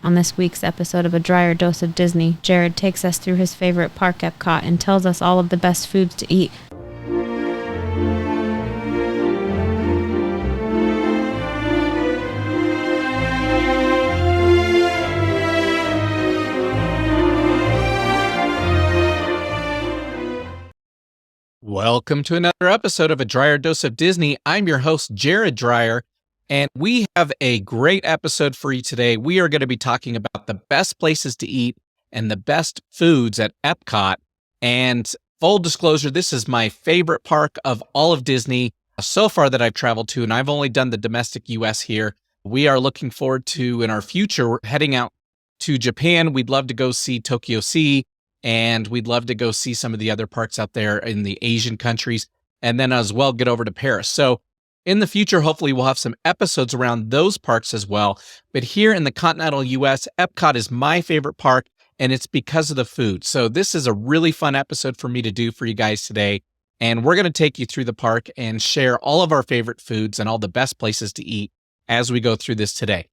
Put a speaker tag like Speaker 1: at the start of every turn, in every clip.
Speaker 1: On this week's episode of A Drier Dose of Disney, Jared takes us through his favorite park, EPCOT, and tells us all of the best foods to eat.
Speaker 2: Welcome to another episode of A Drier Dose of Disney. I'm your host, Jared Drier, and we have a great episode for you today. We are going to be talking about the best places to eat and the best foods at EPCOT. And full disclosure, this is my favorite park of all of Disney so far that I've traveled to, and I've only done the domestic US here. We are looking forward to, in our future, we're heading out to Japan. We'd love to go see Tokyo Sea. And we'd love to go see some of the other parks out there in the Asian countries, and then as well get over to Paris. So in the future, hopefully we'll have some episodes around those parks as well. But here in the continental US, EPCOT is my favorite park, and it's because of the food. So this is a really fun episode for me to do for you guys today. And we're going to take you through the park and share all of our favorite foods and all the best places to eat as we go through this today.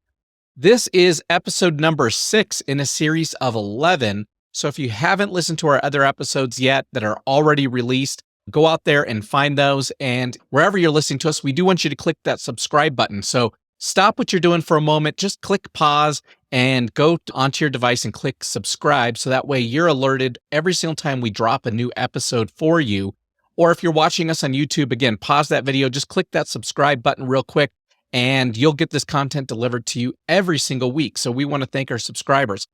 Speaker 2: This is episode number 6 in a series of 11. So if you haven't listened to our other episodes yet that are already released, go out there and find those. And wherever you're listening to us, we do want you to click that subscribe button. So stop what you're doing for a moment, just click pause and go onto your device and click subscribe. So that way you're alerted every single time we drop a new episode for you. Or if you're watching us on YouTube, again, pause that video, just click that subscribe button real quick, and you'll get this content delivered to you every single week. So we want to thank our subscribers.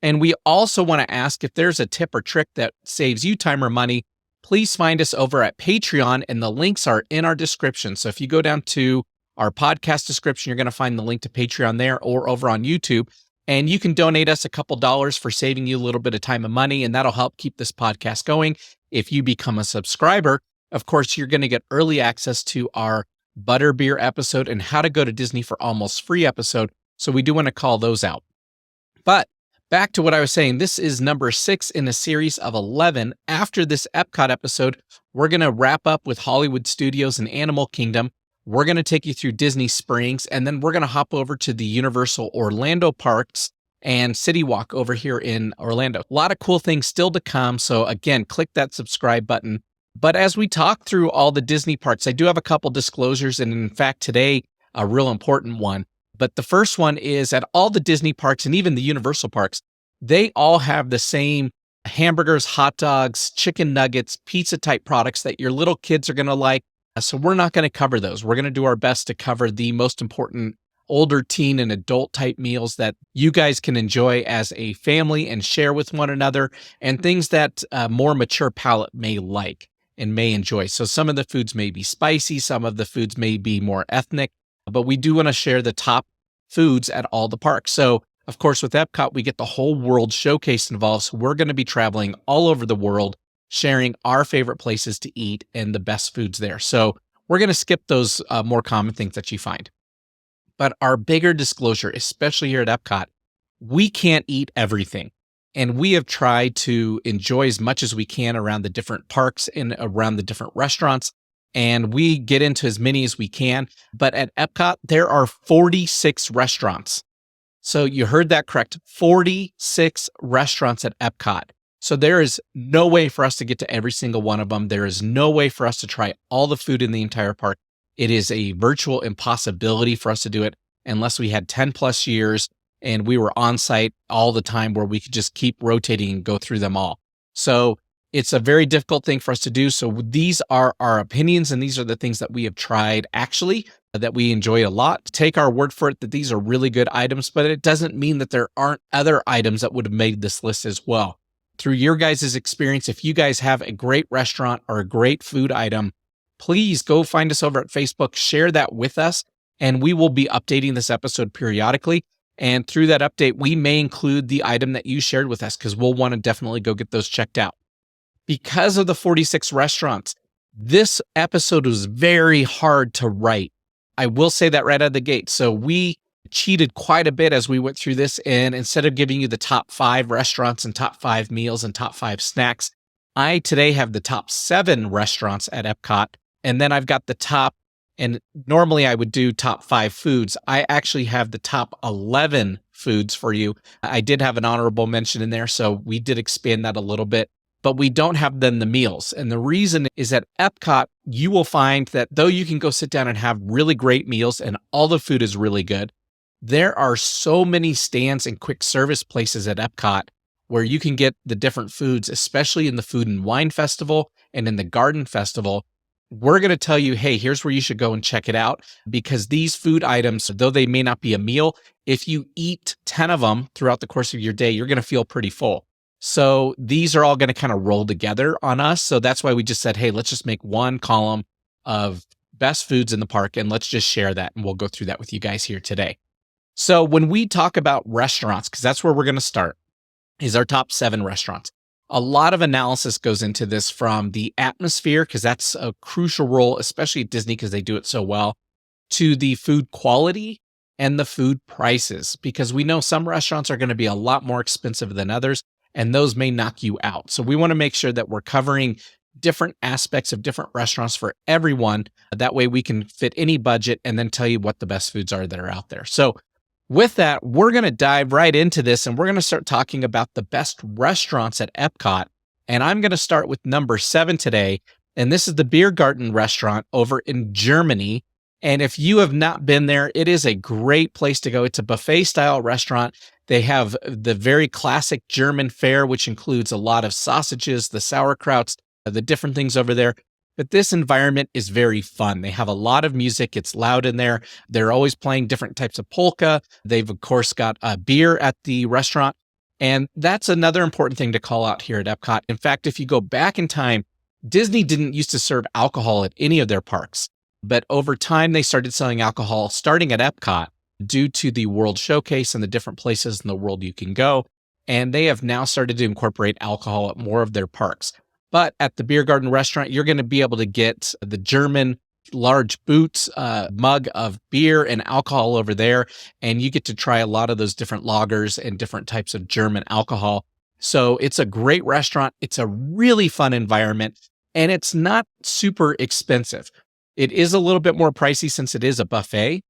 Speaker 2: And we also want to ask if there's a tip or trick that saves you time or money, please find us over at Patreon, and the links are in our description. So if you go down to our podcast description, you're going to find the link to Patreon there or over on YouTube, and you can donate us a couple dollars for saving you a little bit of time and money, and that'll help keep this podcast going. If you become a subscriber, of course, you're going to get early access to our Butterbeer episode and How to Go to Disney for Almost Free episode. So we do want to call those out. But back to what I was saying, this is number 6 in a series of 11. After this EPCOT episode, we're going to wrap up with Hollywood Studios and Animal Kingdom. We're going to take you through Disney Springs, and then we're going to hop over to the Universal Orlando parks and City Walk over here in Orlando. A lot of cool things still to come. So again, click that subscribe button. But as we talk through all the Disney parks, I do have a couple disclosures, and in fact, today, a real important one. But the first one is at all the Disney parks and even the Universal parks, they all have the same hamburgers, hot dogs, chicken nuggets, pizza type products that your little kids are going to like. So we're not going to cover those. We're going to do our best to cover the most important older teen and adult type meals that you guys can enjoy as a family and share with one another, and things that a more mature palate may like and may enjoy. So some of the foods may be spicy, some of the foods may be more ethnic, but we do want to share the top foods at all the parks. So, of course, with EPCOT, we get the whole world showcase involved. So we're going to be traveling all over the world, sharing our favorite places to eat and the best foods there. So we're going to skip those more common things that you find. But our bigger disclosure, especially here at EPCOT, we can't eat everything. And we have tried to enjoy as much as we can around the different parks and around the different restaurants. And we get into as many as we can. But at EPCOT, there are 46 restaurants. So you heard that correct, 46 restaurants at EPCOT. So there is no way for us to get to every single one of them. There is no way for us to try all the food in the entire park. It is a virtual impossibility for us to do it unless we had 10 plus years and we were on site all the time where we could just keep rotating and go through them all. So it's a very difficult thing for us to do. So these are our opinions, and these are the things that we have tried actually that we enjoy a lot. Take our word for it that these are really good items, but it doesn't mean that there aren't other items that would have made this list as well. Through your guys' experience, if you guys have a great restaurant or a great food item, please go find us over at Facebook, share that with us, and we will be updating this episode periodically. And through that update, we may include the item that you shared with us because we'll want to definitely go get those checked out. Because of the 46 restaurants, this episode was very hard to write. I will say that right out of the gate. So we cheated quite a bit as we went through this. And instead of giving you the top 5 restaurants and top 5 meals and top 5 snacks, I today have the top 7 restaurants at EPCOT. And then I've got the and normally I would do top 5 foods. I actually have the top 11 foods for you. I did have an honorable mention in there, so we did expand that a little bit, but we don't have then the meals. And the reason is at EPCOT, you will find that though you can go sit down and have really great meals and all the food is really good, there are so many stands and quick service places at EPCOT where you can get the different foods, especially in the Food and Wine Festival and in the Garden Festival. We're going to tell you, hey, here's where you should go and check it out, because these food items, though they may not be a meal, if you eat 10 of them throughout the course of your day, you're going to feel pretty full. So these are all going to kind of roll together on us. So that's why we just said, hey, let's just make one column of best foods in the park and let's just share that. And we'll go through that with you guys here today. So when we talk about restaurants, because that's where we're going to start, is our top 7 restaurants. A lot of analysis goes into this, from the atmosphere, because that's a crucial role, especially at Disney because they do it so well, to the food quality and the food prices, because we know some restaurants are going to be a lot more expensive than others, and those may knock you out. So we want to make sure that we're covering different aspects of different restaurants for everyone. That way we can fit any budget and then tell you what the best foods are that are out there. So with that, we're going to dive right into this, and we're going to start talking about the best restaurants at EPCOT. And I'm going to start with number 7 today. And this is the Beer Garden restaurant over in Germany. And if you have not been there, it is a great place to go. It's a buffet style restaurant. They have the very classic German fare, which includes a lot of sausages, the sauerkrauts, the different things over there. But this environment is very fun. They have a lot of music. It's loud in there. They're always playing different types of polka. They've, of course, got a beer at the restaurant. And that's another important thing to call out here at EPCOT. In fact, if you go back in time, Disney didn't used to serve alcohol at any of their parks. But over time, they started selling alcohol starting at EPCOT due to the World Showcase and the different places in the world you can go. And they have now started to incorporate alcohol at more of their parks. But at the Beer Garden restaurant, you're going to be able to get the German large boot mug of beer and alcohol over there. And you get to try a lot of those different lagers and different types of German alcohol. So it's a great restaurant. It's a really fun environment, and it's not super expensive. It is a little bit more pricey since it is a buffet.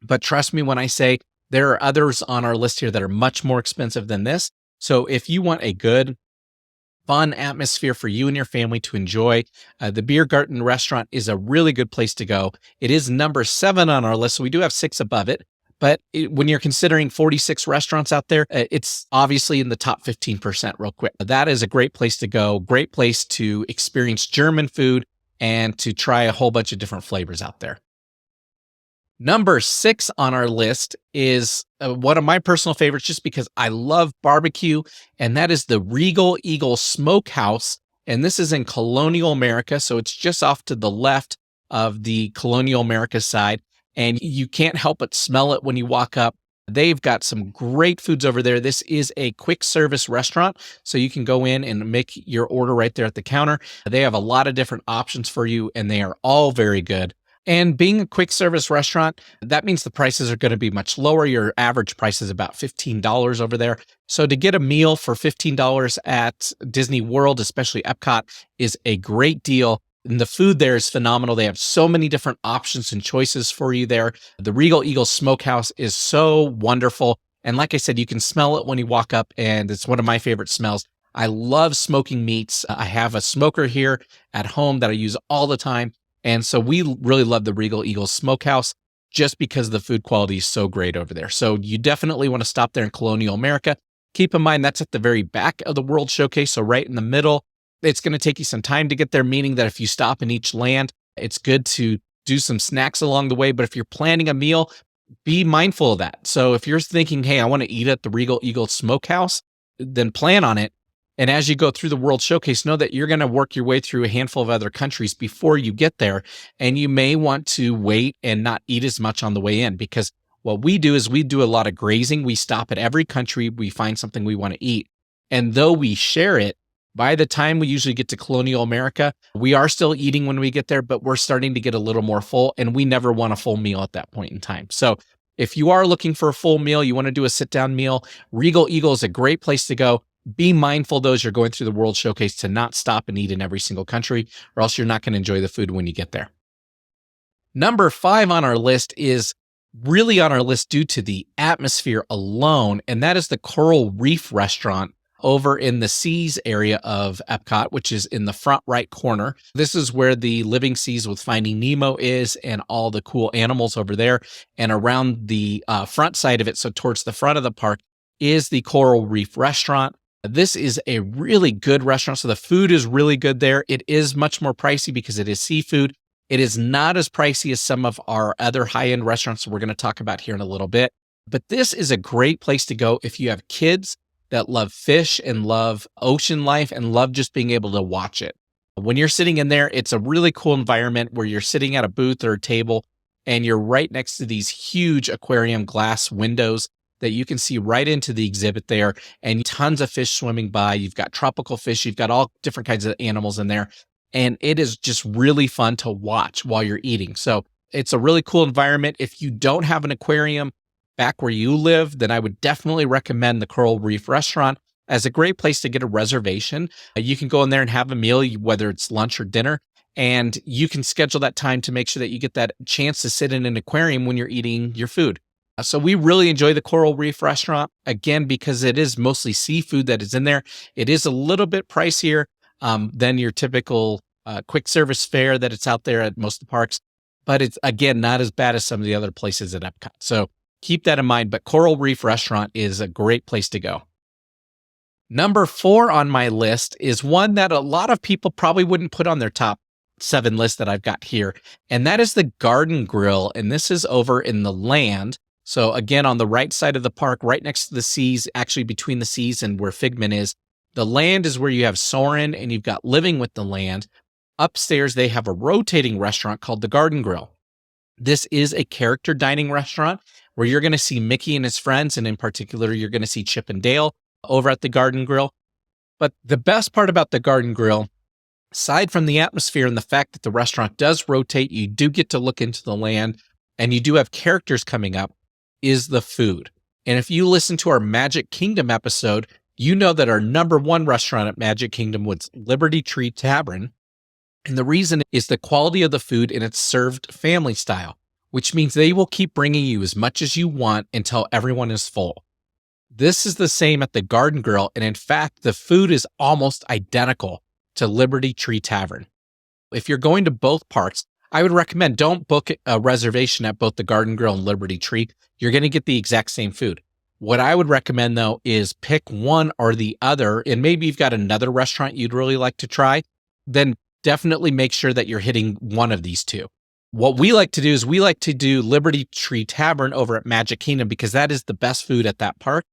Speaker 2: But trust me when I say there are others on our list here that are much more expensive than this. So if you want a good, fun atmosphere for you and your family to enjoy, the Beer Garden restaurant is a really good place to go. It is number 7 on our list, so we do have 6 above it. But when you're considering 46 restaurants out there, it's obviously in the top 15% real quick. That is a great place to go, great place to experience German food and to try a whole bunch of different flavors out there. Number 6 on our list is one of my personal favorites just because I love barbecue, and that is the Regal Eagle Smokehouse. And this is in Colonial America, so it's just off to the left of the Colonial America side. And you can't help but smell it when you walk up. They've got some great foods over there. This is a quick service restaurant, so you can go in and make your order right there at the counter. They have a lot of different options for you, and they are all very good. And being a quick service restaurant, that means the prices are going to be much lower. Your average price is about $15 over there. So to get a meal for $15 at Disney World, especially Epcot, is a great deal. And the food there is phenomenal. They have so many different options and choices for you there. The Regal Eagle Smokehouse is so wonderful. And like I said, you can smell it when you walk up, and it's one of my favorite smells. I love smoking meats. I have a smoker here at home that I use all the time. And so we really love the Regal Eagle Smokehouse just because the food quality is so great over there. So you definitely want to stop there in Colonial America. Keep in mind, that's at the very back of the World Showcase, so right in the middle. It's going to take you some time to get there, meaning that if you stop in each land, it's good to do some snacks along the way. But if you're planning a meal, be mindful of that. So if you're thinking, hey, I want to eat at the Regal Eagle Smokehouse, then plan on it. And as you go through the World Showcase, know that you're going to work your way through a handful of other countries before you get there. And you may want to wait and not eat as much on the way in, because what we do is we do a lot of grazing. We stop at every country. We find something we want to eat. And though we share it, by the time we usually get to Colonial America, we are still eating when we get there, but we're starting to get a little more full, and we never want a full meal at that point in time. So if you are looking for a full meal, you want to do a sit-down meal, Regal Eagle is a great place to go. Be mindful, though, as you're going through the World Showcase, to not stop and eat in every single country, or else you're not going to enjoy the food when you get there. Number 5 on our list is really on our list due to the atmosphere alone, and that is the Coral Reef Restaurant over in the Seas area of Epcot, which is in the front right corner. This is where the Living Seas with Finding Nemo is and all the cool animals over there. And around the front side of it, so towards the front of the park, is the Coral Reef Restaurant. This is a really good restaurant. So the food is really good there. It is much more pricey because it is seafood. It is not as pricey as some of our other high-end restaurants we're going to talk about here in a little bit. But this is a great place to go if you have kids that love fish and love ocean life and love just being able to watch it. When you're sitting in there, it's a really cool environment where you're sitting at a booth or a table and you're right next to these huge aquarium glass windows that you can see right into the exhibit there, and tons of fish swimming by. You've got tropical fish. You've got all different kinds of animals in there. And it is just really fun to watch while you're eating. So it's a really cool environment. If you don't have an aquarium back where you live, then I would definitely recommend the Coral Reef Restaurant as a great place to get a reservation. You can go in there and have a meal, whether it's lunch or dinner, and you can schedule that time to make sure that you get that chance to sit in an aquarium when you're eating your food. So we really enjoy the Coral Reef Restaurant, again, because it is mostly seafood that is in there. It is a little bit pricier than your typical quick service fare that it's out there at most of the parks. But it's, again, not as bad as some of the other places at Epcot. So keep that in mind. But Coral Reef Restaurant is a great place to go. Number 4 on my list is one that a lot of people probably wouldn't put on their top 7 list that I've got here. And that is the Garden Grill. And this is over in the Land. So again, on the right side of the park, right next to the Seas, actually between the Seas and where Figment is, the Land is where you have Soarin' and you've got Living with the Land. Upstairs, they have a rotating restaurant called the Garden Grill. This is a character dining restaurant where you're going to see Mickey and his friends, and in particular, you're going to see Chip and Dale over at the Garden Grill. But the best part about the Garden Grill, aside from the atmosphere and the fact that the restaurant does rotate, you do get to look into the Land, and you do have characters coming up, is the food. And if you listen to our Magic Kingdom episode, you know that our number 1 restaurant at Magic Kingdom was Liberty Tree Tavern. And the reason is the quality of the food, and it's served family style, which means they will keep bringing you as much as you want until everyone is full. This is the same at the Garden Grill. And in fact, the food is almost identical to Liberty Tree Tavern. If you're going to both parks, I would recommend don't book a reservation at both the Garden Grill and Liberty Tree. You're going to get the exact same food. What I would recommend, though, is pick one or the other. And maybe you've got another restaurant you'd really like to try. Then definitely make sure that you're hitting one of these two. What we like to do is we like to do Liberty Tree Tavern over at Magic Kingdom because that is the best food at that park.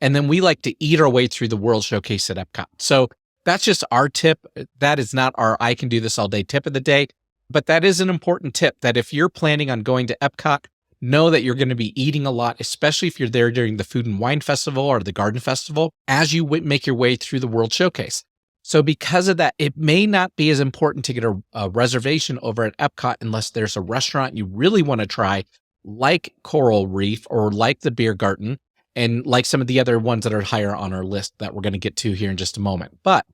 Speaker 2: And then we like to eat our way through the World Showcase at Epcot. So that's just our tip. That is not our I can do this all day tip of the day. But that is an important tip that if you're planning on going to Epcot, know that you're going to be eating a lot, especially if you're there during the Food and Wine Festival or the Garden Festival, as you make your way through the World Showcase. So because of that, it may not be as important to get a reservation over at Epcot unless there's a restaurant you really want to try, like Coral Reef or like the Beer Garden, and like some of the other ones that are higher on our list that we're going to get to here in just a moment. But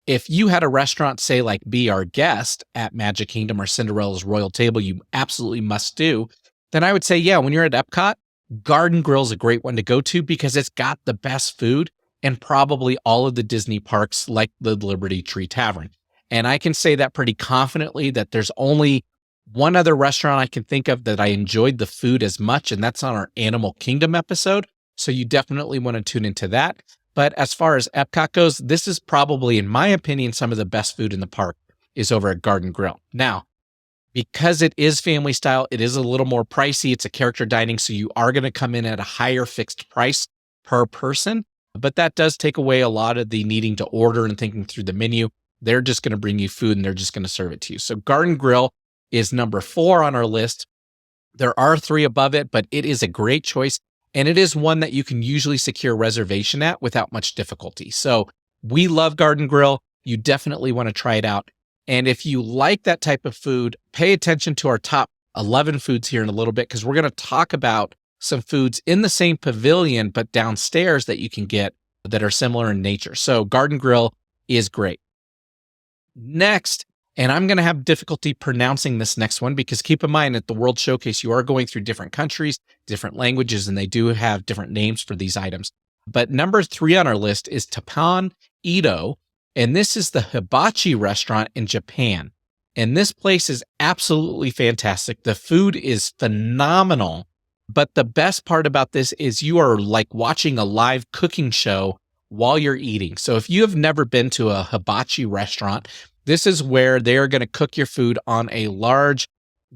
Speaker 2: if you had a restaurant, say like Be Our Guest at Magic Kingdom or Cinderella's Royal Table, you absolutely must do, then I would say, yeah, when you're at Epcot, Garden Grill is a great one to go to because it's got the best food and probably all of the Disney parks like the Liberty Tree Tavern. And I can say that pretty confidently that there's only one other restaurant I can think of that I enjoyed the food as much, and that's on our Animal Kingdom episode. So you definitely want to tune into that. But as far as Epcot goes, this is probably, in my opinion, some of the best food in the park is over at Garden Grill. Now, because it is family style, it is a little more pricey. It's a character dining, so you are going to come in at a higher fixed price per person. But that does take away a lot of the needing to order and thinking through the menu. They're just going to bring you food and they're just going to serve it to you. So Garden Grill is number 4 on our list. There are 3 above it, but it is a great choice. And it is one that you can usually secure a reservation at without much difficulty. So we love Garden Grill. You definitely want to try it out. And if you like that type of food, pay attention to our top 11 foods here in a little bit, because we're going to talk about some foods in the same pavilion, but downstairs that you can get that are similar in nature. So Garden Grill is great. Next, And I'm going to have difficulty pronouncing this next one because keep in mind at the World Showcase, you are going through different countries, different languages, and they do have different names for these items. But number 3 on our list is Tapan Ito, and this is the hibachi restaurant in Japan. And this place is absolutely fantastic. The food is phenomenal. But the best part about this is you are like watching a live cooking show while you're eating. So if you have never been to a hibachi restaurant, this is where they're going to cook your food on a large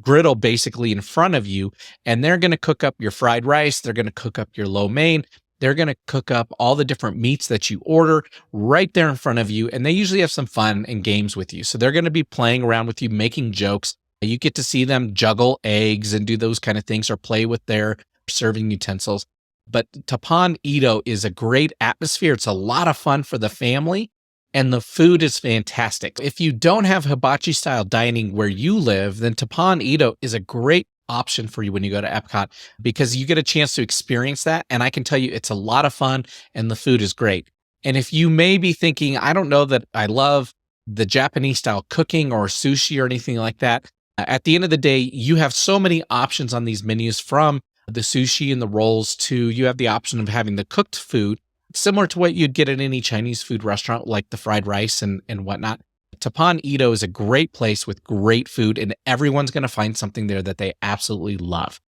Speaker 2: griddle basically in front of you. And they're going to cook up your fried rice. They're going to cook up your lo mein. They're going to cook up all the different meats that you order right there in front of you. And they usually have some fun and games with you. So they're going to be playing around with you, making jokes. You get to see them juggle eggs and do those kind of things or play with their serving utensils. But Tapan Ito is a great atmosphere. It's a lot of fun for the family. And the food is fantastic. If you don't have hibachi style dining where you live, then Tapan Ito is a great option for you when you go to EPCOT because you get a chance to experience that. And I can tell you it's a lot of fun and the food is great. And if you may be thinking, I don't know that I love the Japanese style cooking or sushi or anything like that, at the end of the day, you have so many options on these menus from the sushi and the rolls to you have the option of having the cooked food, similar to what you'd get at any Chinese food restaurant, like the fried rice and whatnot. Tapan Ito is a great place with great food, and everyone's going to find something there that they absolutely love.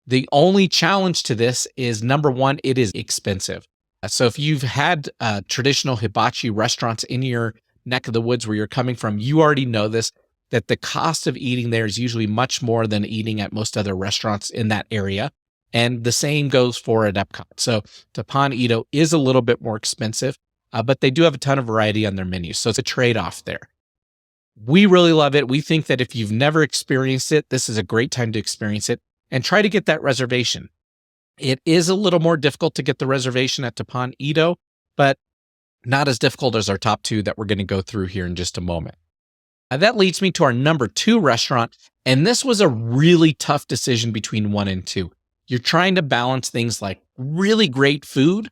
Speaker 2: The only challenge to this is, number one, it is expensive. So if you've had traditional hibachi restaurants in your neck of the woods where you're coming from, you already know this, that the cost of eating there is usually much more than eating at most other restaurants in that area. And the same goes for at EPCOT. So Tapan Ito is a little bit more expensive, but they do have a ton of variety on their menu. So it's a trade-off there. We really love it. We think that if you've never experienced it, this is a great time to experience it and try to get that reservation. It is a little more difficult to get the reservation at Tapan Ito, but not as difficult as our top 2 that we're going to go through here in just a moment. That leads me to our number 2 restaurant, and this was a really tough decision between 1 and 2. You're trying to balance things like really great food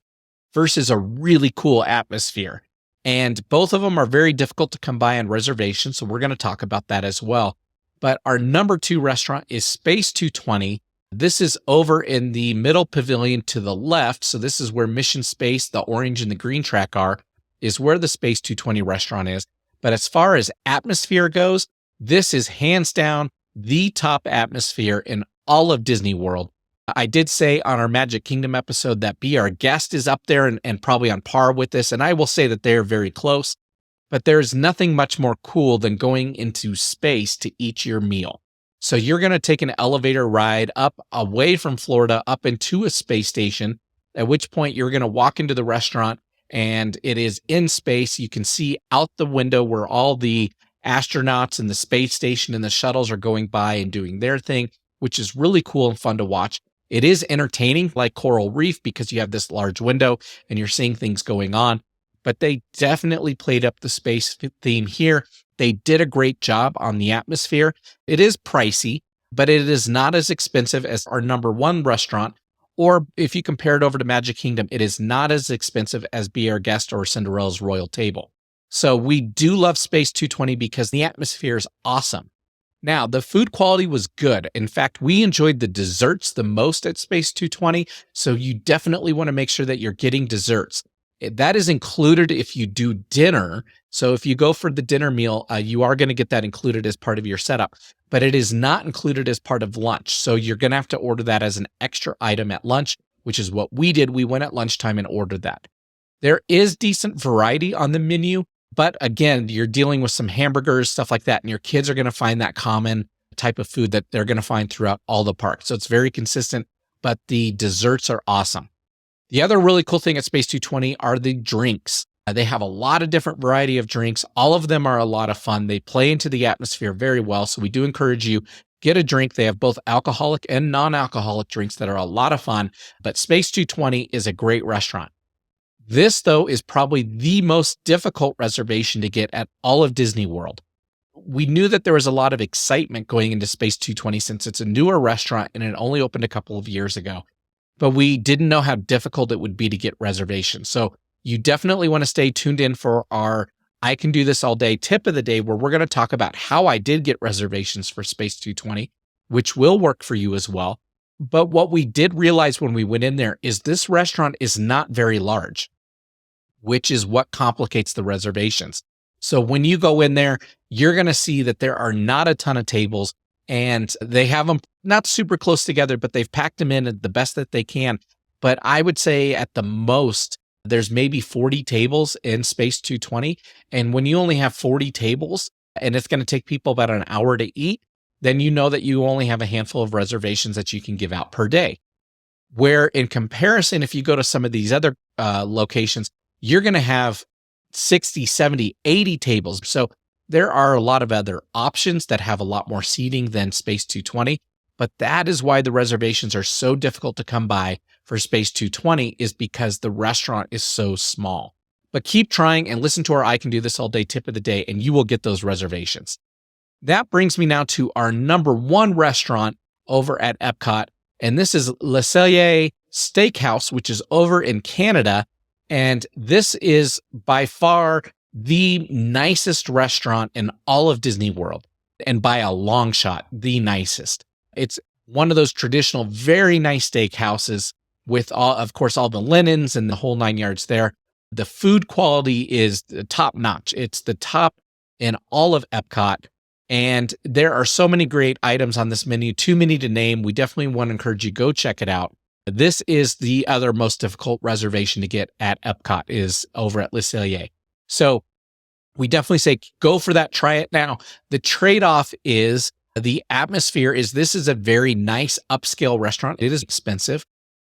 Speaker 2: versus a really cool atmosphere. And both of them are very difficult to come by on reservations, so we're going to talk about that as well. But our number 2 restaurant is Space 220. This is over in the middle pavilion to the left. So this is where Mission Space, the orange and the green track are, is where the Space 220 restaurant is. But as far as atmosphere goes, this is hands down the top atmosphere in all of Disney World. I did say on our Magic Kingdom episode that Be Our Guest is up there and probably on par with this, and I will say that they're very close, but there's nothing much more cool than going into space to eat your meal. So you're going to take an elevator ride up away from Florida, up into a space station, at which point you're going to walk into the restaurant, and it is in space. You can see out the window where all the astronauts and the space station and the shuttles are going by and doing their thing, which is really cool and fun to watch. It is entertaining like Coral Reef because you have this large window and you're seeing things going on, but they definitely played up the space theme here. They did a great job on the atmosphere. It is pricey, but it is not as expensive as our number 1 restaurant. Or if you compare it over to Magic Kingdom, it is not as expensive as Be Our Guest or Cinderella's Royal Table. So we do love Space 220 because the atmosphere is awesome. Now, the food quality was good. In fact, we enjoyed the desserts the most at Space 220, so you definitely want to make sure that you're getting desserts. That is included if you do dinner. So if you go for the dinner meal, you are going to get that included as part of your setup, but it is not included as part of lunch. So you're going to have to order that as an extra item at lunch, which is what we did. We went at lunchtime and ordered that. There is decent variety on the menu, but again, you're dealing with some hamburgers, stuff like that, and your kids are going to find that common type of food that they're going to find throughout all the parks. So it's very consistent, but the desserts are awesome. The other really cool thing at Space 220 are the drinks. They have a lot of different variety of drinks. All of them are a lot of fun. They play into the atmosphere very well. So we do encourage you, get a drink. They have both alcoholic and non-alcoholic drinks that are a lot of fun, but Space 220 is a great restaurant. This, though, is probably the most difficult reservation to get at all of Disney World. We knew that there was a lot of excitement going into Space 220 since it's a newer restaurant and it only opened a couple of years ago, but we didn't know how difficult it would be to get reservations. So you definitely want to stay tuned in for our I Can Do This All Day tip of the day, where we're going to talk about how I did get reservations for Space 220, which will work for you as well. But what we did realize when we went in there is this restaurant is not very large, which is what complicates the reservations. So when you go in there, you're going to see that there are not a ton of tables, and they have them not super close together, but they've packed them in the best that they can. But I would say at the most, there's maybe 40 tables in Space 220. And when you only have 40 tables and it's going to take people about an hour to eat, then you know that you only have a handful of reservations that you can give out per day. Where in comparison, if you go to some of these other locations, you're going to have 60, 70, 80 tables. So there are a lot of other options that have a lot more seating than Space 220. But that is why the reservations are so difficult to come by for Space 220, is because the restaurant is so small. But keep trying and listen to our I Can Do This All Day tip of the day, and you will get those reservations. That brings me now to our number one restaurant over at EPCOT, and this is Le Cellier Steakhouse, which is over in Canada. And this is by far the nicest restaurant in all of Disney World, and by a long shot, the nicest. It's one of those traditional, very nice steakhouses with all, of course, all the linens and the whole 9 yards there. The food quality is top notch. It's the top in all of EPCOT. And there are so many great items on this menu, too many to name. We definitely want to encourage you, go check it out. This is the other most difficult reservation to get at EPCOT, is over at Le Cellier. So we definitely say go for that, try it now. The trade-off is the atmosphere. This is a very nice upscale restaurant. It is expensive.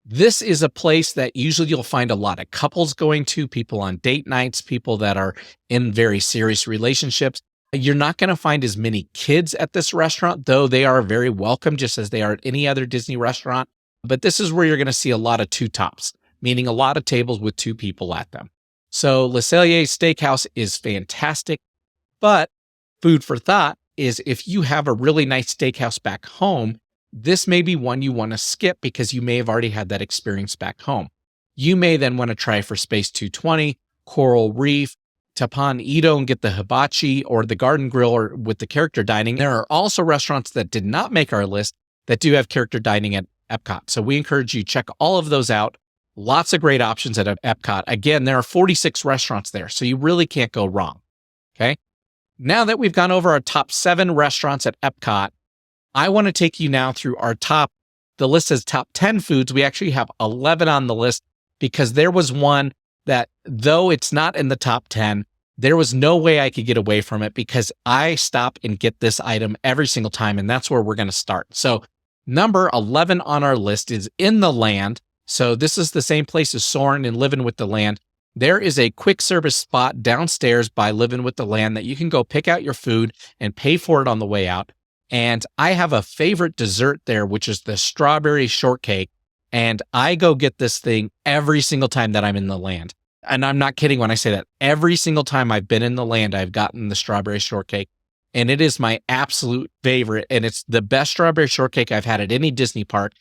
Speaker 2: This is a place that usually you'll find a lot of couples going to, people on date nights, people that are in very serious relationships. You're not going to find as many kids at this restaurant, though they are very welcome, just as they are at any other Disney restaurant. But this is where you're going to see a lot of two tops, meaning a lot of tables with two people at them. So Le Cellier Steakhouse is fantastic, but food for thought is if you have a really nice steakhouse back home, this may be one you want to skip because you may have already had that experience back home. You may then want to try for Space 220, Coral Reef, Tapan Ito and get the hibachi, or the Garden Grill or with the character dining. There are also restaurants that did not make our list that do have character dining at EPCOT. So we encourage you, check all of those out. Lots of great options at EPCOT. Again, there are 46 restaurants there, so you really can't go wrong. Okay. Now that we've gone over our top 7 restaurants at EPCOT, I want to take you now through our the list says top 10 foods. We actually have 11 on the list because there was one that, though it's not in the top 10, there was no way I could get away from it because I stop and get this item every single time, and that's where we're going to start. So number 11 on our list is In the Land. So this is the same place as Soarin' and Living with the Land. There is a quick service spot downstairs by Living with the Land that you can go pick out your food and pay for it on the way out. And I have a favorite dessert there, which is the strawberry shortcake. And I go get this thing every single time that I'm in the land. And I'm not kidding when I say that. Every single time I've been in the land, I've gotten the strawberry shortcake. And it is my absolute favorite. And it's the best strawberry shortcake I've had at any Disney park.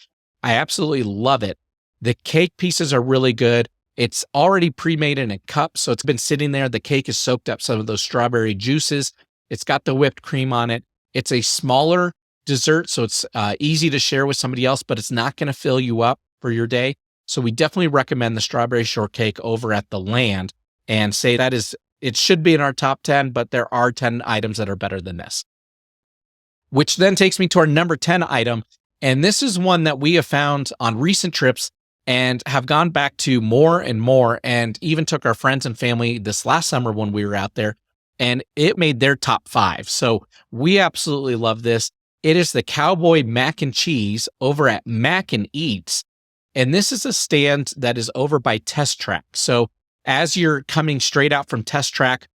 Speaker 2: I absolutely love it. The cake pieces are really good. It's already pre-made in a cup, so it's been sitting there. The cake has soaked up some of those strawberry juices. It's got the whipped cream on it. It's a smaller dessert, so it's easy to share with somebody else, but it's not going to fill you up for your day. So we definitely recommend the strawberry shortcake over at the Land, and say it should be in our top 10, but there are 10 items that are better than this. Which then takes me to our number 10 item, and this is one that we have found on recent trips and have gone back to more and more, and even took our friends and family this last summer when we were out there, and it made their top 5. So we absolutely love this. It is the Cowboy Mac and Cheese over at Mac and Eats. And this is a stand that is over by Test Track. So as you're coming straight out from Test Track,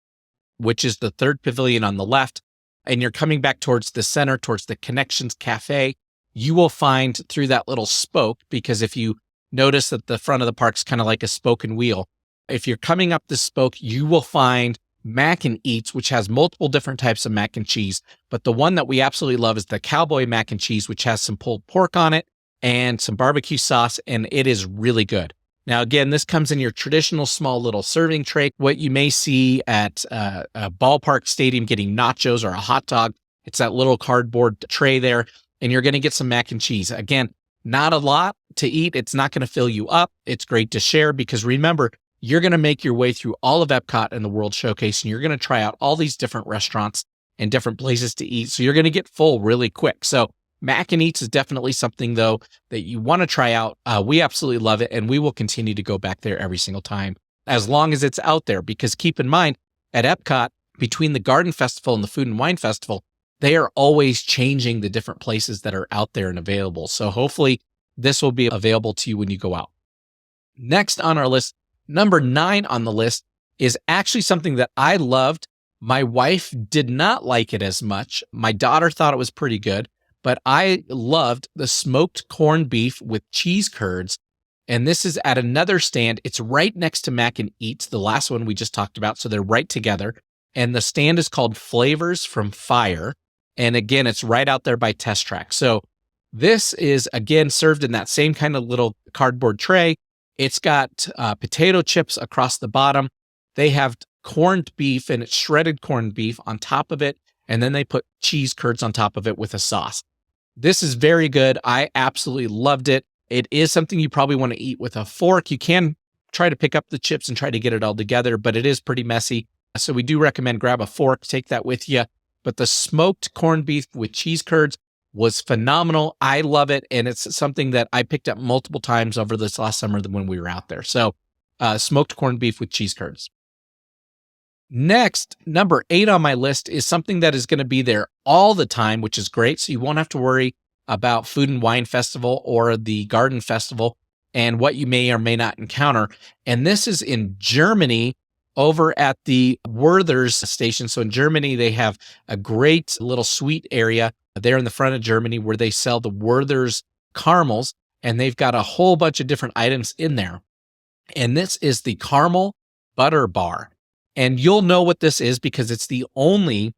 Speaker 2: which is the third pavilion on the left, and you're coming back towards the center, towards the Connections Cafe, you will find through that little spoke, because if you notice that the front of the park's kind of like a spoken wheel, if you're coming up this spoke, you will find Mac and Eats, which has multiple different types of mac and cheese. But the one that we absolutely love is the Cowboy Mac and Cheese, which has some pulled pork on it and some barbecue sauce, and it is really good. Now, again, this comes in your traditional small little serving tray. What you may see at a ballpark stadium getting nachos or a hot dog, it's that little cardboard tray there, and you're going to get some mac and cheese. Again, not a lot to eat. It's not going to fill you up. It's great to share because remember, you're going to make your way through all of EPCOT and the World Showcase, and you're going to try out all these different restaurants and different places to eat. So you're going to get full really quick. So Mac and Eats is definitely something, though, that you want to try out. We absolutely love it, and we will continue to go back there every single time as long as it's out there. Because keep in mind, at EPCOT, between the Garden Festival and the Food and Wine Festival, they are always changing the different places that are out there and available. So hopefully this will be available to you when you go out. Next on our list, number 9 on the list, is actually something that I loved. My wife did not like it as much. My daughter thought it was pretty good, but I loved the smoked corned beef with cheese curds. And this is at another stand. It's right next to Mac and Eats, the last one we just talked about. So they're right together. And the stand is called Flavors from Fire. And again, it's right out there by Test Track. So this is, again, served in that same kind of little cardboard tray. It's got potato chips across the bottom. They have corned beef, and it's shredded corned beef on top of it. And then they put cheese curds on top of it with a sauce. This is very good. I absolutely loved it. It is something you probably want to eat with a fork. You can try to pick up the chips and try to get it all together, but it is pretty messy. So we do recommend grab a fork, take that with you. But the smoked corned beef with cheese curds was phenomenal. I love it. And it's something that I picked up multiple times over this last summer when we were out there. So smoked corned beef with cheese curds. Next, number 8 on my list is something that is going to be there all the time, which is great. So you won't have to worry about Food and Wine Festival or the Garden Festival and what you may or may not encounter. And this is in Germany over at the Werther's station. So in Germany, they have a great little sweet area there in the front of Germany where they sell the Werther's caramels, and they've got a whole bunch of different items in there. And this is the caramel butter bar. And you'll know what this is because it's the only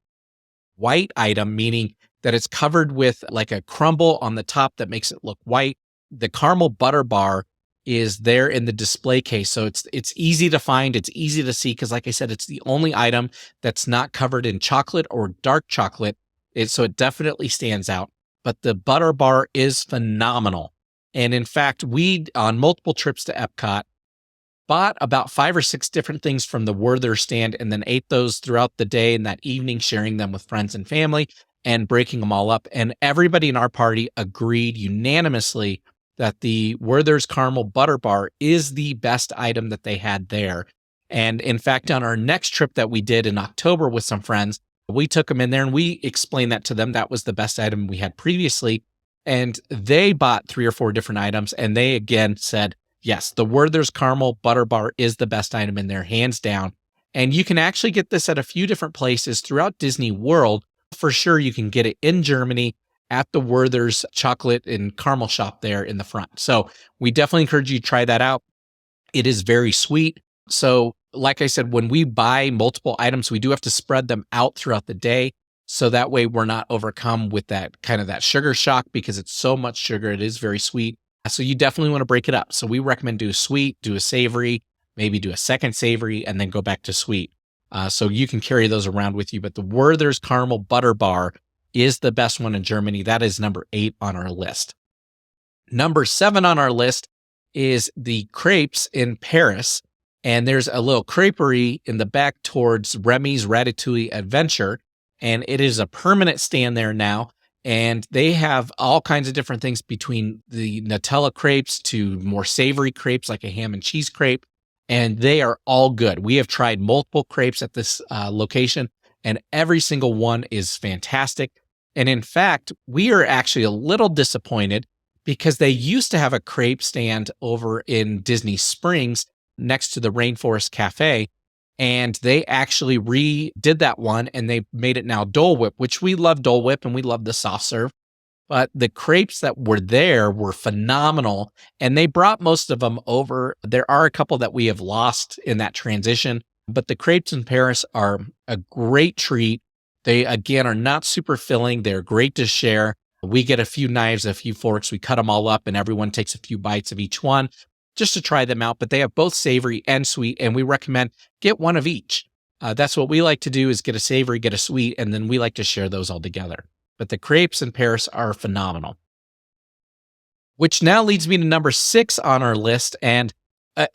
Speaker 2: white item, meaning that it's covered with like a crumble on the top that makes it look white. The caramel butter bar is there in the display case. So it's easy to find. It's easy to see because, like I said, it's the only item that's not covered in chocolate or dark chocolate. So it definitely stands out. But the butter bar is phenomenal. And in fact, we, on multiple trips to EPCOT, bought about 5 or 6 different things from the Werther stand and then ate those throughout the day and that evening, sharing them with friends and family and breaking them all up. And everybody in our party agreed unanimously that the Werther's Caramel Butter Bar is the best item that they had there. And in fact, on our next trip that we did in October with some friends, we took them in there and we explained that to them. That was the best item we had previously. And they bought 3 or 4 different items. And they again said, yes, the Werther's Caramel Butter Bar is the best item in there, hands down. And you can actually get this at a few different places throughout Disney World. For sure, you can get it in Germany at the Werther's chocolate and caramel shop there in the front. So we definitely encourage you to try that out. It is very sweet. So like I said, when we buy multiple items, we do have to spread them out throughout the day. So that way we're not overcome with that kind of that sugar shock because it's so much sugar. It is very sweet. So you definitely want to break it up. So we recommend do a sweet, do a savory, maybe do a second savory, and then go back to sweet. So you can carry those around with you. But the Werther's Caramel Butter Bar is the best one in Germany. That is number 8 on our list. Number 7 on our list is the crepes in Paris. And there's a little creperie in the back towards Remy's Ratatouille Adventure. And it is a permanent stand there now. And they have all kinds of different things between the Nutella crepes to more savory crepes like a ham and cheese crepe. And they are all good. We have tried multiple crepes at this location, and every single one is fantastic. And in fact, we are actually a little disappointed because they used to have a crepe stand over in Disney Springs next to the Rainforest Cafe. And they actually redid that one and they made it now Dole Whip, which we love Dole Whip and we love the soft serve. But the crepes that were there were phenomenal and they brought most of them over. There are a couple that we have lost in that transition, but the crepes in Paris are a great treat. They, again, are not super filling. They're great to share. We get a few knives, a few forks. We cut them all up and everyone takes a few bites of each one. just to try them out, but they have both savory and sweet, and we recommend get one of each. That's what we like to do, is get a savory, get a sweet, and then we like to share those all together. But the crepes in Paris are phenomenal. Which now leads me to number 6 on our list. And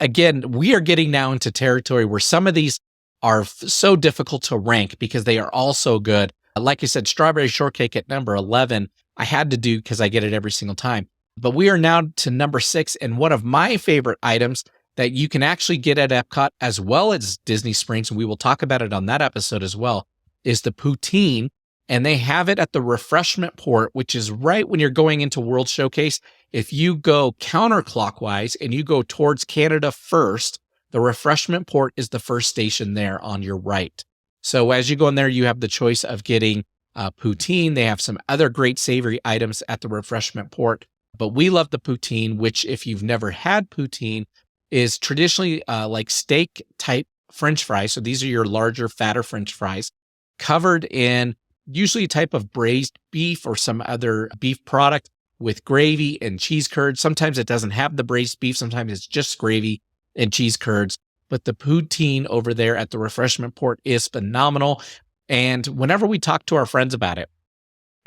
Speaker 2: again, we are getting now into territory where some of these are so difficult to rank because they are all so good. Like I said, strawberry shortcake at number 11, I had to do because I get it every single time. But we are now to number 6, and one of my favorite items that you can actually get at EPCOT as well as Disney Springs, and we will talk about it on that episode as well, is the poutine. And they have it at the refreshment port, which is right when you're going into World Showcase. If you go counterclockwise and you go towards Canada first, the refreshment port is the first station there on your right. So as you go in there, you have the choice of getting poutine. They have some other great savory items at the refreshment port, but we love the poutine, which if you've never had poutine, is traditionally like steak type French fries. So these are your larger, fatter French fries covered in usually a type of braised beef or some other beef product with gravy and cheese curds. Sometimes it doesn't have the braised beef. Sometimes it's just gravy and cheese curds. But the poutine over there at the refreshment port is phenomenal. And whenever we talk to our friends about it,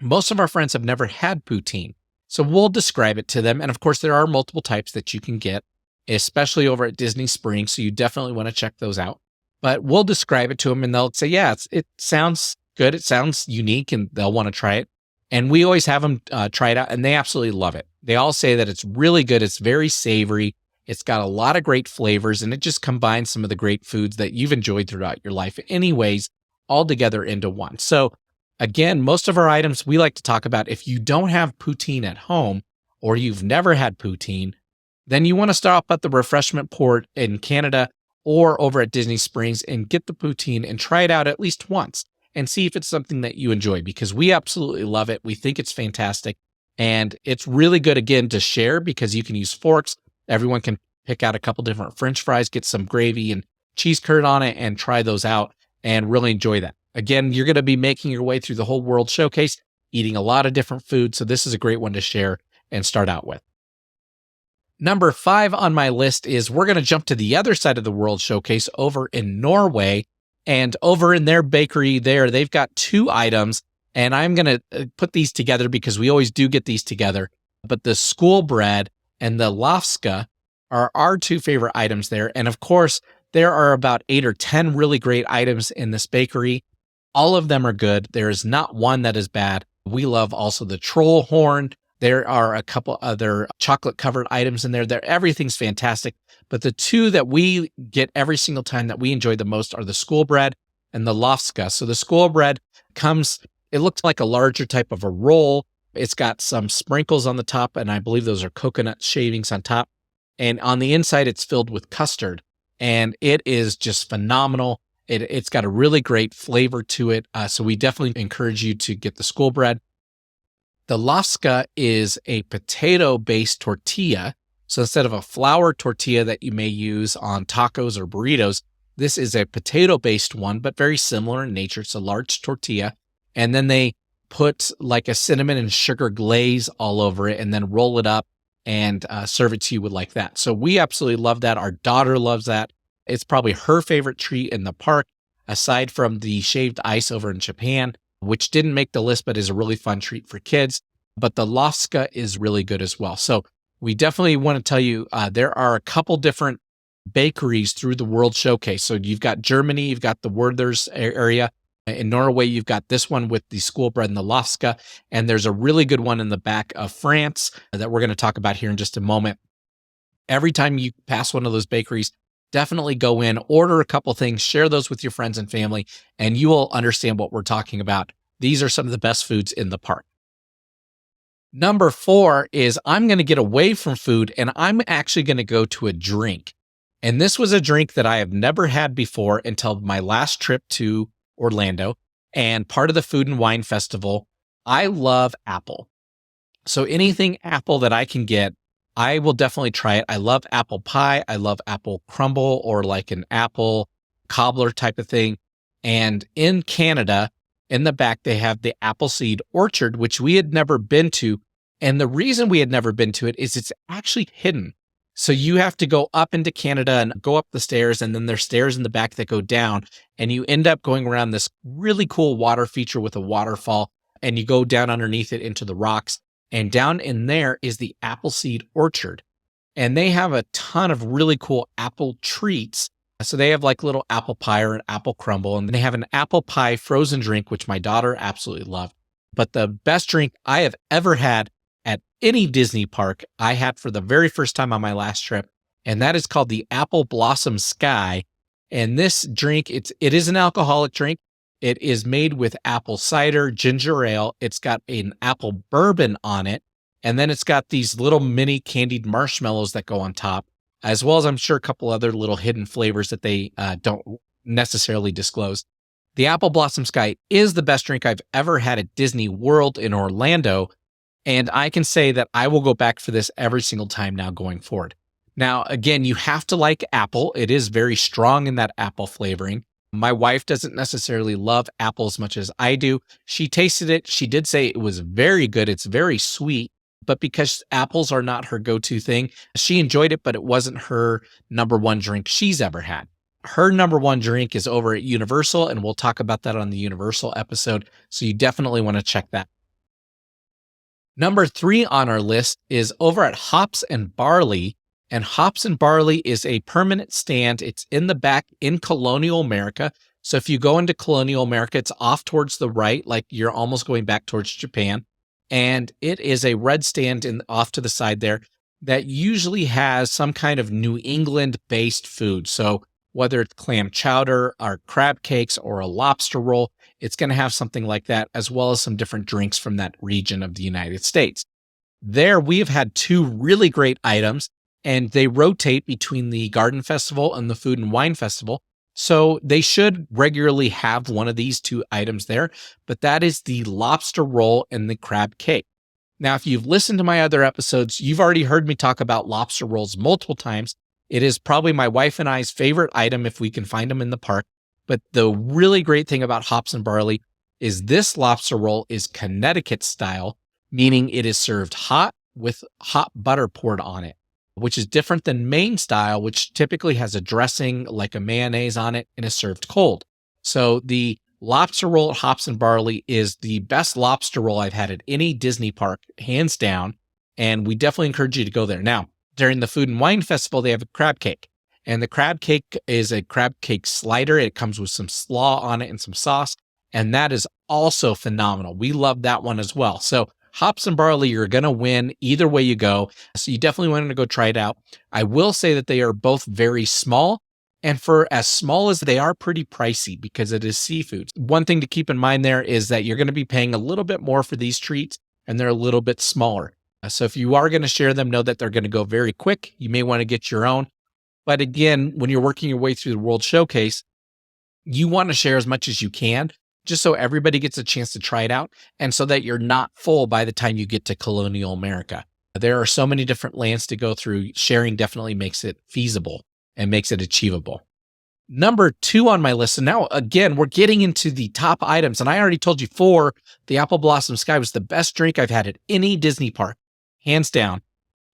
Speaker 2: most of our friends have never had poutine. So we'll describe it to them. And of course, there are multiple types that you can get, especially over at Disney Springs. So you definitely want to check those out. But we'll describe it to them and they'll say, yeah, it sounds good. It sounds unique, and they'll want to try it. And we always have them try it out, and they absolutely love it. They all say that it's really good. It's very savory. It's got a lot of great flavors, and it just combines some of the great foods that you've enjoyed throughout your life anyways, all together into one. So again, most of our items we like to talk about, if you don't have poutine at home or you've never had poutine, then you want to stop at the refreshment port in Canada or over at Disney Springs and get the poutine and try it out at least once and see if it's something that you enjoy, because we absolutely love it. We think it's fantastic, and it's really good, again, to share because you can use forks. Everyone can pick out a couple different French fries, get some gravy and cheese curd on it, and try those out and really enjoy that. Again, you're going to be making your way through the whole World Showcase, eating a lot of different food. So this is a great one to share and start out with. Number 5 on my list is we're going to jump to the other side of the World Showcase over in Norway. And over in their bakery there, they've got 2 items. And I'm going to put these together because we always do get these together. But the school bread and the lafska are our 2 favorite items there. And of course, there are about 8 or 10 really great items in this bakery. All of them are good. There is not one that is bad. We love also the troll horn. There are a couple other chocolate covered items in there. Everything's fantastic. But the 2 that we get every single time that we enjoy the most are the school bread and the lafska. So the school bread it looks like a larger type of a roll. It's got some sprinkles on the top, and I believe those are coconut shavings on top. And on the inside, it's filled with custard. And it is just phenomenal. It's got a really great flavor to it. So we definitely encourage you to get the school bread. The lafska is a potato-based tortilla. So instead of a flour tortilla that you may use on tacos or burritos, this is a potato-based one, but very similar in nature. It's a large tortilla. And then they put like a cinnamon and sugar glaze all over it and then roll it up and serve it to you with like that. So we absolutely love that. Our daughter loves that. It's probably her favorite treat in the park, aside from the shaved ice over in Japan, which didn't make the list, but is a really fun treat for kids. But the lafska is really good as well. So we definitely want to tell you, there are a couple different bakeries through the World Showcase. So you've got Germany, you've got the Werther's area. In Norway, you've got this one with the school bread and the lafska. And there's a really good one in the back of France that we're going to talk about here in just a moment. Every time you pass one of those bakeries, definitely go in, order a couple things, share those with your friends and family, and you will understand what we're talking about. These are some of the best foods in the park. Number 4 is I'm going to get away from food, and I'm actually going to go to a drink. And this was a drink that I have never had before until my last trip to Orlando and part of the Food and Wine Festival. I love apple. So anything apple that I can get, I will definitely try it. I love apple pie. I love apple crumble or like an apple cobbler type of thing. And in Canada, in the back, they have the Appleseed Orchard, which we had never been to. And the reason we had never been to it is it's actually hidden. So you have to go up into Canada and go up the stairs, and then there's stairs in the back that go down, and you end up going around this really cool water feature with a waterfall, and you go down underneath it into the rocks. And down in there is the Appleseed Orchard. And they have a ton of really cool apple treats. So they have like little apple pie or an apple crumble, and they have an apple pie frozen drink, which my daughter absolutely loved. But the best drink I have ever had at any Disney park, I had for the very first time on my last trip, and that is called the Apple Blossom Sky. And this drink, it is an alcoholic drink. It is made with apple cider, ginger ale. It's got an apple bourbon on it. And then it's got these little mini candied marshmallows that go on top, as well as I'm sure a couple other little hidden flavors that they don't necessarily disclose. The Apple Blossom Sky is the best drink I've ever had at Disney World in Orlando. And I can say that I will go back for this every single time now going forward. Now, again, you have to like apple. It is very strong in that apple flavoring. My wife doesn't necessarily love apple as much as I do. She tasted it. She did say it was very good. It's very sweet. But because apples are not her go-to thing, she enjoyed it, but it wasn't her number one drink she's ever had. Her number one drink is over at Universal, and we'll talk about that on the Universal episode. So you definitely want to check that. Number 3 on our list is over at Hops and Barley. And Hops and Barley is a permanent stand. It's in the back in Colonial America. So if you go into Colonial America, it's off towards the right, like you're almost going back towards Japan. And it is a red stand off to the side there that usually has some kind of New England-based food. So whether it's clam chowder or crab cakes or a lobster roll, it's going to have something like that, as well as some different drinks from that region of the United States. There, we have had 2 really great items, and they rotate between the Garden Festival and the Food and Wine Festival. So they should regularly have one of these 2 items there, but that is the lobster roll and the crab cake. Now, if you've listened to my other episodes, you've already heard me talk about lobster rolls multiple times. It is probably my wife and I's favorite item if we can find them in the park. But the really great thing about Hops and Barley is this lobster roll is Connecticut style, meaning it is served hot with hot butter poured on it, which is different than Maine style, which typically has a dressing like a mayonnaise on it and is served cold. So the lobster roll at Hops and Barley is the best lobster roll I've had at any Disney park, hands down, and we definitely encourage you to go there. Now, during the Food and Wine Festival, they have a crab cake, and the crab cake is a crab cake slider. It comes with some slaw on it and some sauce, and that is also phenomenal. We love that one as well. So Hops and Barley, you're going to win either way you go. So you definitely want to go try it out. I will say that they are both very small. And for as small as they are, pretty pricey because it is seafood. One thing to keep in mind there is that you're going to be paying a little bit more for these treats, and they're a little bit smaller. So if you are going to share them, know that they're going to go very quick. You may want to get your own. But again, when you're working your way through the World Showcase, you want to share as much as you can, just so everybody gets a chance to try it out and so that you're not full by the time you get to Colonial America. There are so many different lands to go through. Sharing definitely makes it feasible and makes it achievable. Number 2 on my list, and now again, we're getting into the top items, and I already told you 4, the Apple Blossom Sky was the best drink I've had at any Disney park, hands down.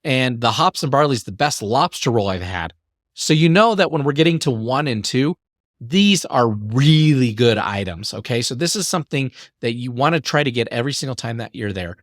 Speaker 2: And the Hops and Barley is the best lobster roll I've had. So you know that when we're getting to 1 and 2, these are really good items, okay? So this is something that you want to try to get every single time that you're there.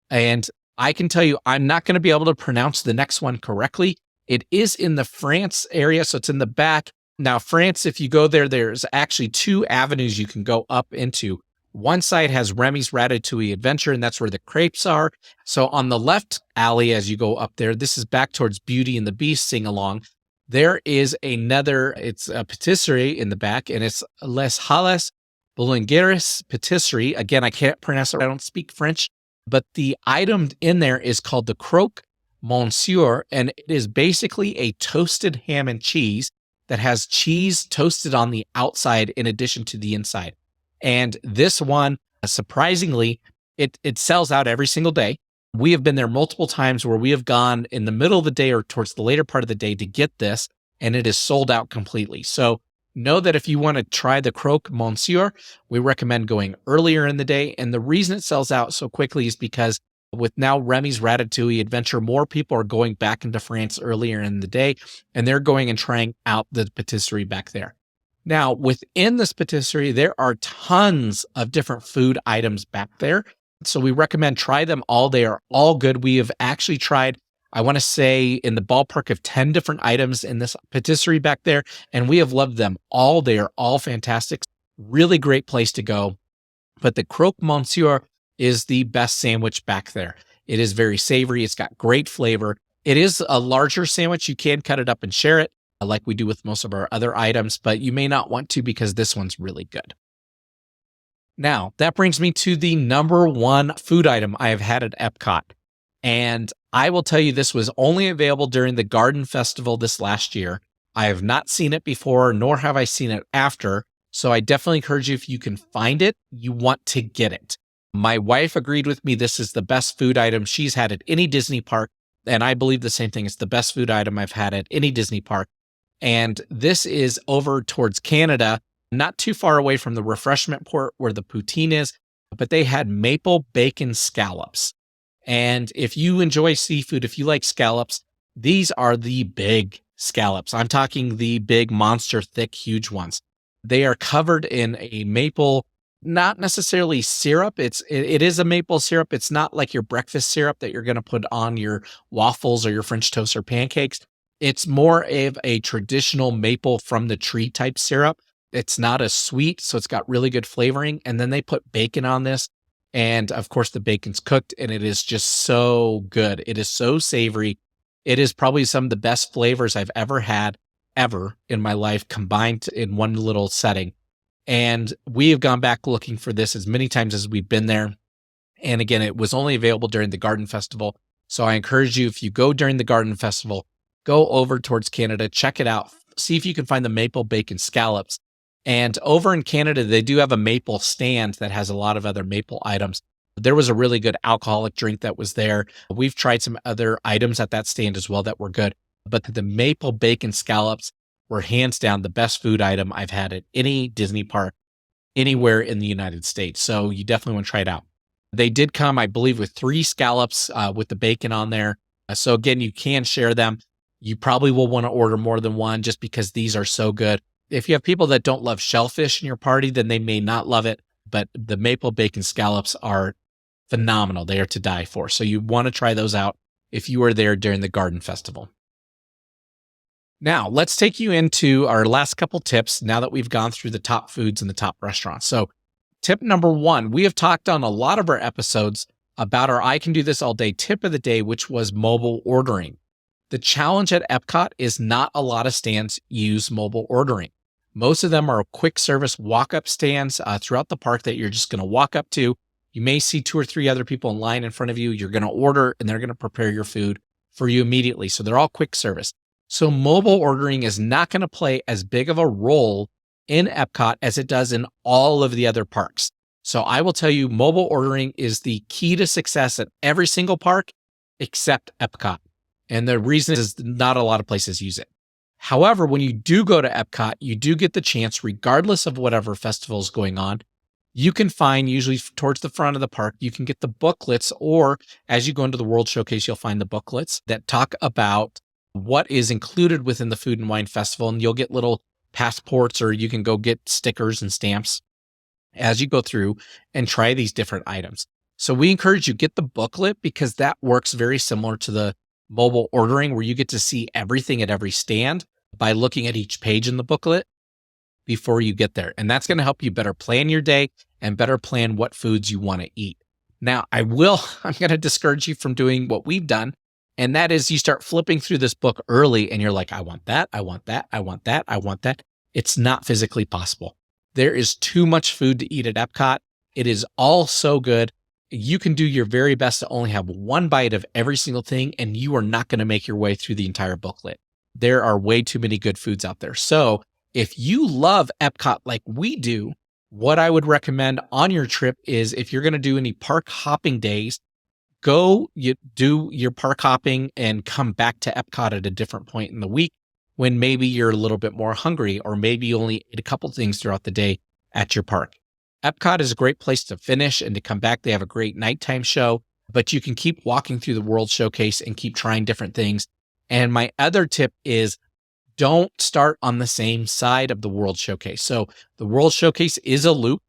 Speaker 2: And I can tell you, I'm not going to be able to pronounce the next one correctly. It is in the France area, so it's in the back. Now, France, if you go there, there's actually 2 avenues you can go up into. One side has Remy's Ratatouille Adventure, and that's where the crepes are. So on the left alley, as you go up there, this is back towards Beauty and the Beast sing along. There is it's a patisserie in the back, and it's Les Halles Boulangeries Patisserie. Again, I can't pronounce it. I don't speak French, but the item in there is called the Croque Monsieur, and it is basically a toasted ham and cheese that has cheese toasted on the outside in addition to the inside. And this one, surprisingly, it sells out every single day. We have been there multiple times where we have gone in the middle of the day or towards the later part of the day to get this, and it is sold out completely. So know that if you want to try the Croque Monsieur, we recommend going earlier in the day. And the reason it sells out so quickly is because With now Remy's Ratatouille Adventure, more people are going back into France earlier in the day, and they're going and trying out the patisserie back there. Now, within this patisserie, there are tons of different food items back there. So we recommend try them all. They are all good. We have actually tried, I want to say, in the ballpark of 10 different items in this patisserie back there, and we have loved them all. They are all fantastic. Really great place to go. But the croque monsieur is the best sandwich back there. It is very savory. It's got great flavor. It is a larger sandwich. You can cut it up and share it like we do with most of our other items, but you may not want to because this one's really good. Now, that brings me to the number one food item I have had at EPCOT. And I will tell you, this was only available during the Garden Festival this last year. I have not seen it before, nor have I seen it after. So I definitely encourage you, if you can find it, you want to get it. My wife agreed with me. This is the best food item she's had at any Disney park. And I believe the same thing. It's the best food item I've had at any Disney park. And this is over towards Canada, not too far away from the refreshment port where the poutine is, but they had maple bacon scallops. And if you enjoy seafood, if you like scallops, these are the big scallops. I'm talking the big monster, thick, huge ones. They are covered in a maple, not necessarily syrup. It is a maple syrup. It's not like your breakfast syrup that you're going to put on your waffles or your French toast or pancakes. It's more of a traditional maple from the tree type syrup. It's not as sweet, so it's got really good flavoring. And then they put bacon on this. And of course, the bacon's cooked, and it is just so good. It is so savory. It is probably some of the best flavors I've ever had, ever in my life, combined in one little setting. And we have gone back looking for this as many times as we've been there. And again, it was only available during the Garden Festival. So I encourage you, if you go during the Garden Festival, go over towards Canada, check it out, see if you can find the maple bacon scallops. And over in Canada, they do have a maple stand that has a lot of other maple items. There was a really good alcoholic drink that was there. We've tried some other items at that stand as well that were good. But the maple bacon scallops were hands down the best food item I've had at any Disney park anywhere in the United States. So you definitely want to try it out. They did come, I believe, with 3 scallops with the bacon on there. So again, you can share them. You probably will want to order more than one just because these are so good. If you have people that don't love shellfish in your party, then they may not love it. But the maple bacon scallops are phenomenal. They are to die for. So you want to try those out if you are there during the Garden Festival. Now, let's take you into our last couple tips now that we've gone through the top foods and the top restaurants. So tip number 1, we have talked on a lot of our episodes about our I Can Do This All Day tip of the day, which was mobile ordering. The challenge at EPCOT is not a lot of stands use mobile ordering. Most of them are quick service walk-up stands throughout the park that you're just going to walk up to. You may see 2 or 3 other people in line in front of you. You're going to order and they're going to prepare your food for you immediately. So they're all quick service. So mobile ordering is not going to play as big of a role in EPCOT as it does in all of the other parks. So I will tell you, mobile ordering is the key to success at every single park except EPCOT. And the reason is not a lot of places use it. However, when you do go to EPCOT, you do get the chance, regardless of whatever festival is going on, you can find, usually towards the front of the park, you can get the booklets, or as you go into the World Showcase, you'll find the booklets that talk about what is included within the Food and Wine Festival. And you'll get little passports, or you can go get stickers and stamps as you go through and try these different items. So we encourage you get the booklet because that works very similar to the mobile ordering, where you get to see everything at every stand by looking at each page in the booklet before you get there. And that's going to help you better plan your day and better plan what foods you want to eat. Now, I'm going to discourage you from doing what we've done. And that is, you start flipping through this book early and you're like, I want that, I want that, I want that, I want that. It's not physically possible. There is too much food to eat at EPCOT. It is all so good. You can do your very best to only have one bite of every single thing, and you are not going to make your way through the entire booklet. There are way too many good foods out there. So if you love EPCOT like we do, what I would recommend on your trip is, if you're going to do any park hopping days, you do your park hopping and come back to EPCOT at a different point in the week when maybe you're a little bit more hungry, or maybe you only ate a couple things throughout the day at your park. EPCOT is a great place to finish and to come back. They have a great nighttime show. but you can keep walking through the World Showcase and keep trying different things. And my other tip is don't start on the same side of the World Showcase. So the World Showcase is a loop.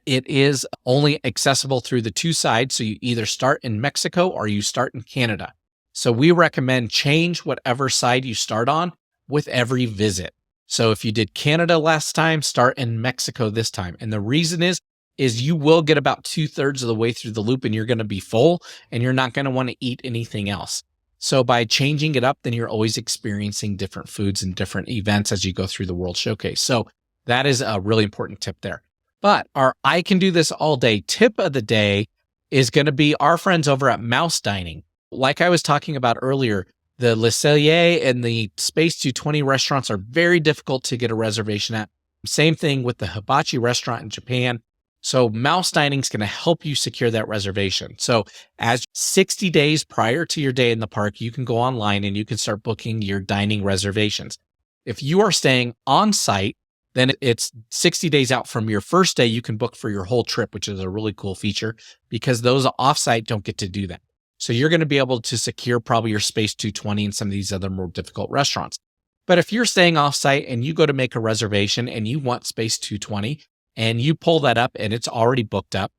Speaker 2: It is only accessible through the two sides. So you either start in Mexico or you start in Canada. So we recommend change whatever side you start on with every visit. So if you did Canada last time, start in Mexico this time. And the reason is you will get about 2/3 of the way through the loop and you're going to be full and you're not going to want to eat anything else. So by changing it up, then you're always experiencing different foods and different events as you go through the World Showcase. So that is a really important tip there. But our I can do this all day tip of the day is going to be our friends over at Mouse Dining. Like I was talking about earlier, the Le Cellier and the Space 220 restaurants are very difficult to get a reservation at. Same thing with the Hibachi restaurant in Japan. So Mouse Dining is going to help you secure that reservation. So as 60 days prior to your day in the park, you can go online and you can start booking your dining reservations. If you are staying on site, then it's 60 days out from your first day, you can book for your whole trip, which is a really cool feature because those offsite don't get to do that. So you're going to be able to secure probably your Space 220 and some of these other more difficult restaurants. But if you're staying offsite and you go to make a reservation and you want Space 220 and you pull that up and it's already booked up,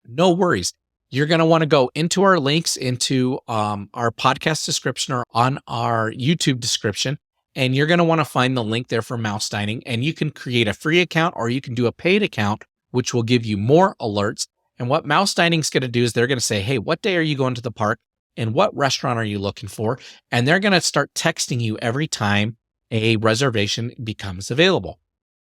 Speaker 2: no worries. You're going to want to go into our links into our podcast description or on our YouTube description. And you're going to want to find the link there for Mouse Dining. And you can create a free account or you can do a paid account, which will give you more alerts. And what Mouse Dining is going to do is they're going to say, hey, what day are you going to the park? And what restaurant are you looking for? And they're going to start texting you every time a reservation becomes available.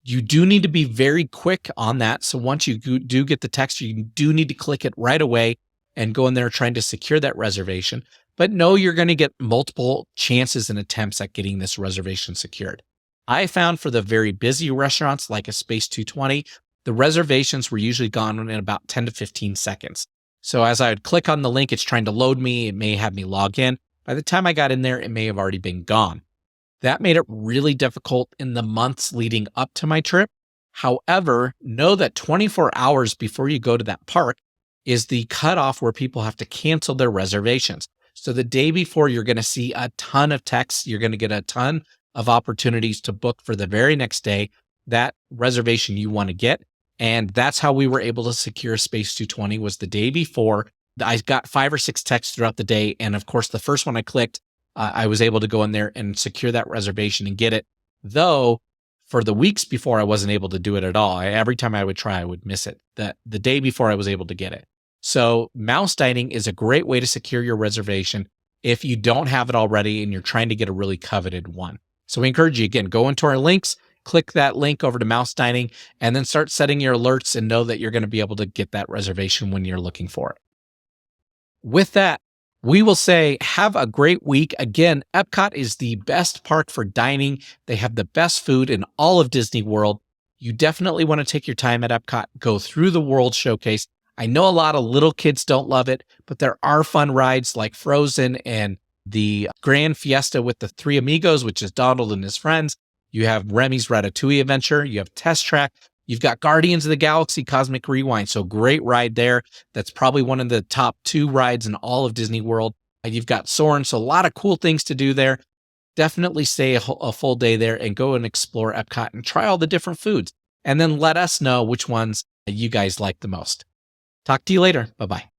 Speaker 2: You do need to be very quick on that. So once you do get the text, you do need to click it right away and go in there trying to secure that reservation. But know you're going to get multiple chances and attempts at getting this reservation secured. I found for the very busy restaurants like a Space 220, the reservations were usually gone in about 10 to 15 seconds. So as I would click on the link, it's trying to load me. It may have me log in. By the time I got in there, it may have already been gone. That made it really difficult in the months leading up to my trip. However, know that 24 hours before you go to that park is the cutoff where people have to cancel their reservations. So the day before, you're going to see a ton of texts. You're going to get a ton of opportunities to book for the very next day that reservation you want to get. And that's how we were able to secure Space 220 was the day before. I got 5 or 6 texts throughout the day. And of course, the first one I clicked, I was able to go in there and secure that reservation and get it. Though for the weeks before, I wasn't able to do it at all. Every time I would try, I would miss it. The day before, I was able to get it. So Mouse Dining is a great way to secure your reservation if you don't have it already and you're trying to get a really coveted one. So we encourage you, again, go into our links, click that link over to Mouse Dining, and then start setting your alerts and know that you're going to be able to get that reservation when you're looking for it. With that, we will say have a great week. Again, EPCOT is the best park for dining. They have the best food in all of Disney World. You definitely want to take your time at EPCOT, go through the World Showcase. I know a lot of little kids don't love it, but there are fun rides like Frozen and the Grand Fiesta with the Three Amigos, which is Donald and his friends. You have Remy's Ratatouille Adventure. You have Test Track. You've got Guardians of the Galaxy Cosmic Rewind. So great ride there. That's probably one of the top 2 rides in all of Disney World. You've got Soarin'. So a lot of cool things to do there. Definitely stay a full day there and go and explore EPCOT and try all the different foods. And then let us know which ones you guys like the most. Talk to you later. Bye-bye.